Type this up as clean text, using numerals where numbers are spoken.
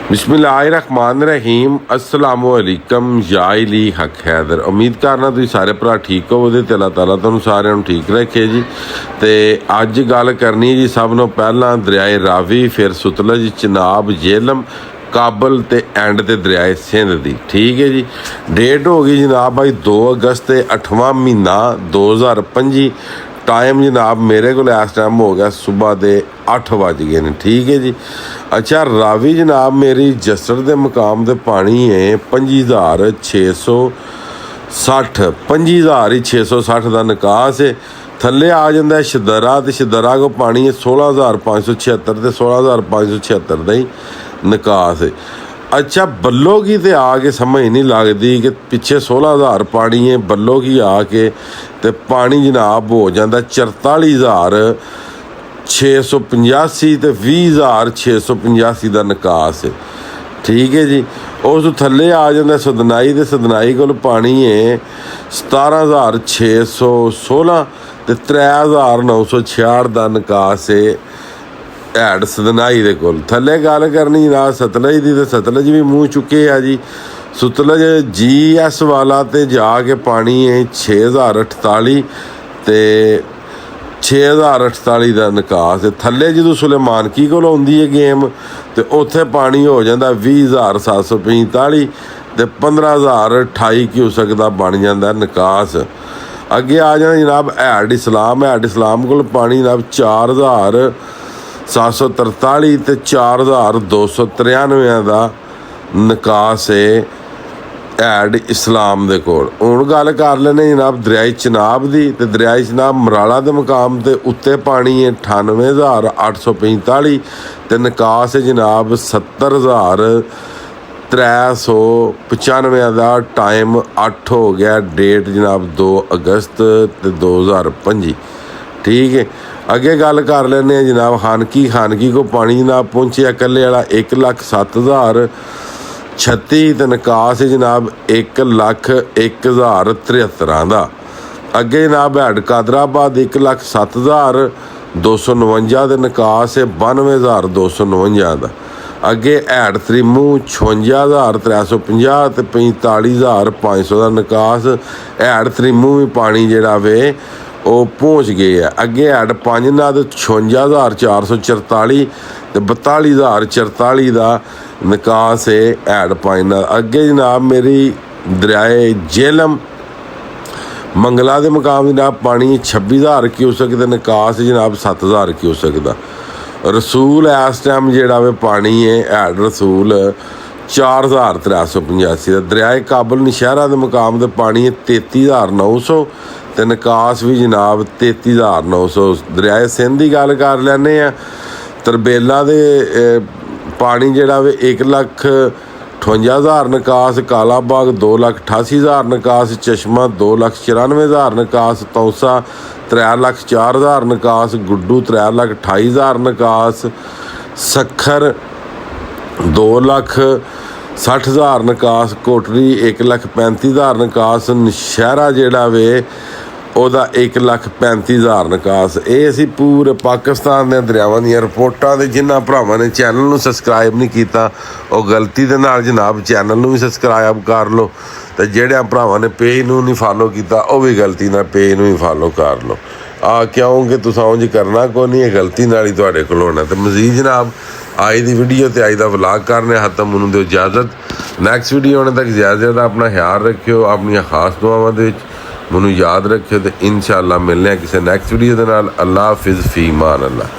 बिस्मिल्लाहिर्रहमानिर्रहीम अस्सलामुअलैकुम याइली हक हैदर। उम्मीद करना तुसीं सारे भरा ठीक हो ते अल्लाह ताला तुहानूं सारिਆਂ ਨੂੰ ठीक रखे जी। तो अज गल करनी जी सब नों पहलां दरियाए रावी, फिर सतलुज, चिनाब, झेलम, काबल ते एंड ते दरियाए सिंध दी। ठीक है जी। डेट हो गई जनाब भाई 2 अगस्त 8वां महीना 2025। टाइम जनाब मेरे को इस टाइम हो गया सुबह के 8 बज गए ने। ठीक है जी। अच्छा रावी जनाब मेरी जसर के मुकाम से पानी है 25,660 25,660 का निकास है। थले आ जाता है शदरा, तो शदरा को पानी है 16,576 तो 16,576 का ही निकास है। अच्छा बल्लो की तो आके समझ नहीं लगती कि पिछे 16,000 पानी है, बल्लो की आके तो पानी जनाब हो जाता 44,685 तो 20,685 का निकास है। ठीक है जी। उस थले आ जाता सदनाई, तो सदनाई को पानी है 17,616 तो 3,966 का निकास है हैड सदनाई दे कोल। थले गल करनी जनाब सतलज की, तो सतलज भी मूँह चुके है जी। सतलज GS वाला तो जाके पानी है 6,048 तो 6,048 का निकास है। थले जो सुलेमानकी को आउंदी है गेम तो उत्थे पानी हो जाता 20,745 तो 15,028 क्यूसक का बन जाता निकास। अगे आ जाना जनाब हैड इस्लाम, हैड इस्लाम को पानी जनाब 4,743 तो 4,293 का निकास है हैड इस्लाम दे कोल। हुण गल कर लेने जनाब दरियाए चिनाब की। तो दरियाए चिनाब मराला के मुकाम के उत्ते पानी है 98,845 तो निकास है जनाब 70,395 का। टाइम 8 हो गया। डेट जनाब 2 अगस्त 2025। ठीक है। अगे गल कर लेने जनाब खानकी, खानकी को पानी जनाब पहुँचे कल्ले वाला 1,07,036 तो निकास है जनाब 1,01,073 का। अगे जनाब हैड कादराबाद 1,07,259 तो निकास है 92,259 का। अगे हैड त्रिमू 56,350 तो 45,500 का निकास। हैड त्रिमू भी पानी जोड़ा वे वो पहुँच गए है। अगे हैड पंजनाद 56,444 तो 42,044 का निकास है हैड पंजनाद। अगे जनाब मेरी दरियाए झेलम मंगला के मुकाम जनाब पानी 26,000 क्यूसक तो निकास है जनाब 7,000 क्यूसक का। रसूल इस टाइम जोड़ा वे पानी है हैड रसूल 4,385 का। दरियाए काबल नशहरा के मुकाम से पानी है 33,900 तो निकास भी जनाब 33,900। दरियाए सिंध की गल कर लैने आ। तरबेला दे पानी जोड़ा वे 1,58,000 निकास। कालाबाग 2,88,000 निकास। चश्मा 2,94,000 निकास। तौसा 3,04,000 निकास। गुड्डू 3,28,000 निकास। सखर 2,60,000 निकास। कोटरी 1,35,000 निकास। नशहरा जोड़ा वे ਉਹਦਾ 1,35,000 ਨਿਕਾਸ। ਇਹ ਅਸੀਂ ਪੂਰੇ ਪਾਕਿਸਤਾਨ ਦੇ ਦਰਿਆਵਾਂ ਦੀਆਂ ਰਿਪੋਰਟਾਂ ਦੇ। ਜਿਨ੍ਹਾਂ ਭਰਾਵਾਂ ਨੇ ਚੈਨਲ ਨੂੰ ਸਬਸਕ੍ਰਾਈਬ ਨਹੀਂ ਕੀਤਾ ਉਹ ਗਲਤੀ ਦੇ ਨਾਲ ਜਨਾਬ ਚੈਨਲ ਨੂੰ ਵੀ ਸਬਸਕ੍ਰਾਈਬ ਕਰ ਲਓ, ਅਤੇ ਜਿਹੜਿਆਂ ਭਰਾਵਾਂ ਨੇ ਪੇਜ ਨੂੰ ਨਹੀਂ ਫਾਲੋ ਕੀਤਾ ਉਹ ਵੀ ਗਲਤੀ ਨਾਲ ਪੇਜ ਨੂੰ ਵੀ ਫਾਲੋ ਕਰ ਲਓ। ਕਿਉਂਕਿ ਤੁਸੀਂ ਉਂਝ ਕਰਨਾ ਕੋਈ ਨਹੀਂ, ਇਹ ਗਲਤੀ ਨਾਲ ਹੀ ਤੁਹਾਡੇ ਕੋਲ ਹੋਣਾ। ਅਤੇ ਮਜ਼ੀਦ ਜਨਾਬ ਅੱਜ ਦੀ ਵੀਡੀਓ ਅਤੇ ਅੱਜ ਦਾ ਵਲਾਗ ਕਰਨੇ ਹੱਦ ਤੱਕ ਮੈਨੂੰ ਦਿਓ ਇਜਾਜ਼ਤ। ਨੈਕਸਟ ਵੀਡੀਓ ਆਉਣ ਤੱਕ ਜ਼ਿਆਦਾ ਆਪਣਾ ਖਿਆਲ ਰੱਖਿਓ, ਆਪਣੀਆਂ ਖਾਸ ਦੁਆਵਾਂ ਦੇ ਵਿੱਚ ਮੈਨੂੰ याद रखियो। तो इंशाअल्लाह मिलने किसी नैक्सट वीडियो के नाल। अल्लाह हाफिज़, फी मान अल्लाह।